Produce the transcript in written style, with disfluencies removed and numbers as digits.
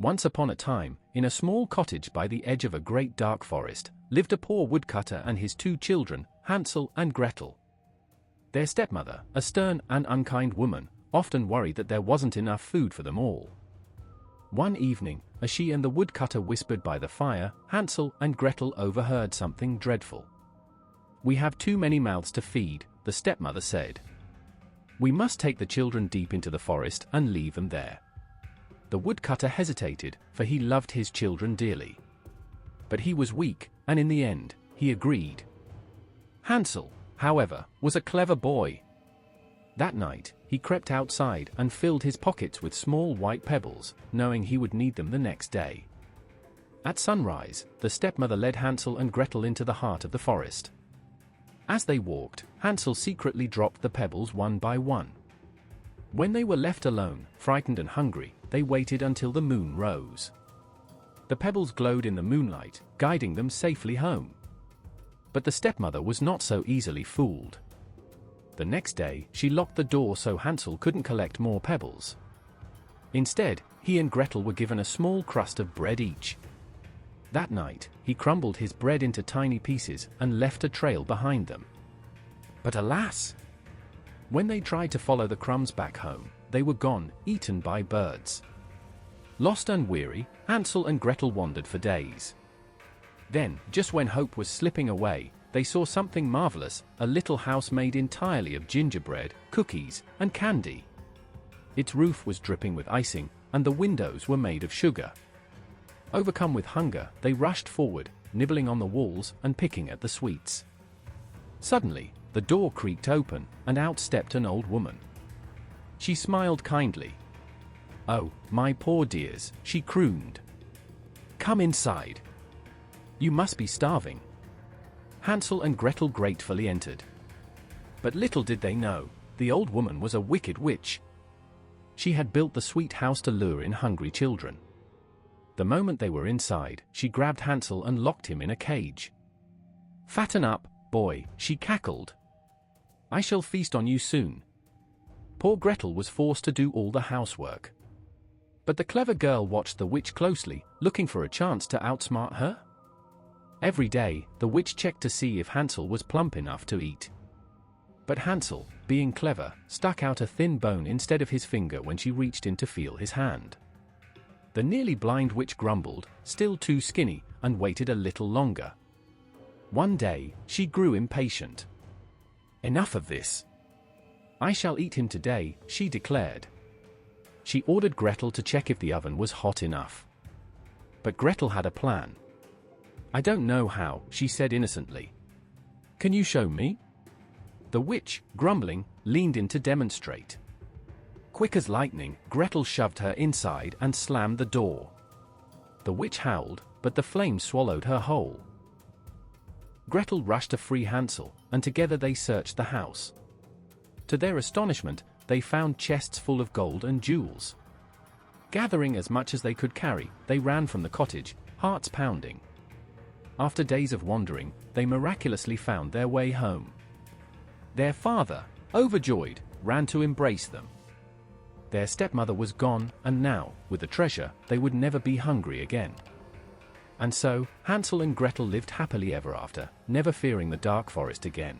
Once upon a time, in a small cottage by the edge of a great dark forest, lived a poor woodcutter and his 2 children, Hansel and Gretel. Their stepmother, a stern and unkind woman, often worried that there wasn't enough food for them all. One evening, as she and the woodcutter whispered by the fire, Hansel and Gretel overheard something dreadful. "We have too many mouths to feed," the stepmother said. "We must take the children deep into the forest and leave them there." The woodcutter hesitated, for he loved his children dearly. But he was weak, and in the end, he agreed. Hansel, however, was a clever boy. That night, he crept outside and filled his pockets with small white pebbles, knowing he would need them the next day. At sunrise, the stepmother led Hansel and Gretel into the heart of the forest. As they walked, Hansel secretly dropped the pebbles one by one. When they were left alone, frightened and hungry, they waited until the moon rose. The pebbles glowed in the moonlight, guiding them safely home. But the stepmother was not so easily fooled. The next day, she locked the door so Hansel couldn't collect more pebbles. Instead, he and Gretel were given a small crust of bread each. That night, he crumbled his bread into tiny pieces and left a trail behind them. But alas! When they tried to follow the crumbs back home, they were gone, eaten by birds. Lost and weary, Hansel and Gretel wandered for days. Then, just when hope was slipping away, they saw something marvelous, a little house made entirely of gingerbread, cookies, and candy. Its roof was dripping with icing, and the windows were made of sugar. Overcome with hunger, they rushed forward, nibbling on the walls and picking at the sweets. Suddenly, the door creaked open, and out stepped an old woman. She smiled kindly. "Oh, my poor dears," she crooned. "Come inside. You must be starving." Hansel and Gretel gratefully entered. But little did they know, the old woman was a wicked witch. She had built the sweet house to lure in hungry children. The moment they were inside, she grabbed Hansel and locked him in a cage. "Fatten up, boy," she cackled. "I shall feast on you soon." Poor Gretel was forced to do all the housework. But the clever girl watched the witch closely, looking for a chance to outsmart her. Every day, the witch checked to see if Hansel was plump enough to eat. But Hansel, being clever, stuck out a thin bone instead of his finger when she reached in to feel his hand. The nearly blind witch grumbled, still too skinny, and waited a little longer. One day, she grew impatient. "Enough of this. I shall eat him today," she declared. She ordered Gretel to check if the oven was hot enough. But Gretel had a plan. "I don't know how," she said innocently. "Can you show me?" The witch, grumbling, leaned in to demonstrate. Quick as lightning, Gretel shoved her inside and slammed the door. The witch howled, but the flames swallowed her whole. Gretel rushed to free Hansel, and together they searched the house. To their astonishment, they found chests full of gold and jewels. Gathering as much as they could carry, they ran from the cottage, hearts pounding. After days of wandering, they miraculously found their way home. Their father, overjoyed, ran to embrace them. Their stepmother was gone, and now, with the treasure, they would never be hungry again. And so, Hansel and Gretel lived happily ever after, never fearing the dark forest again.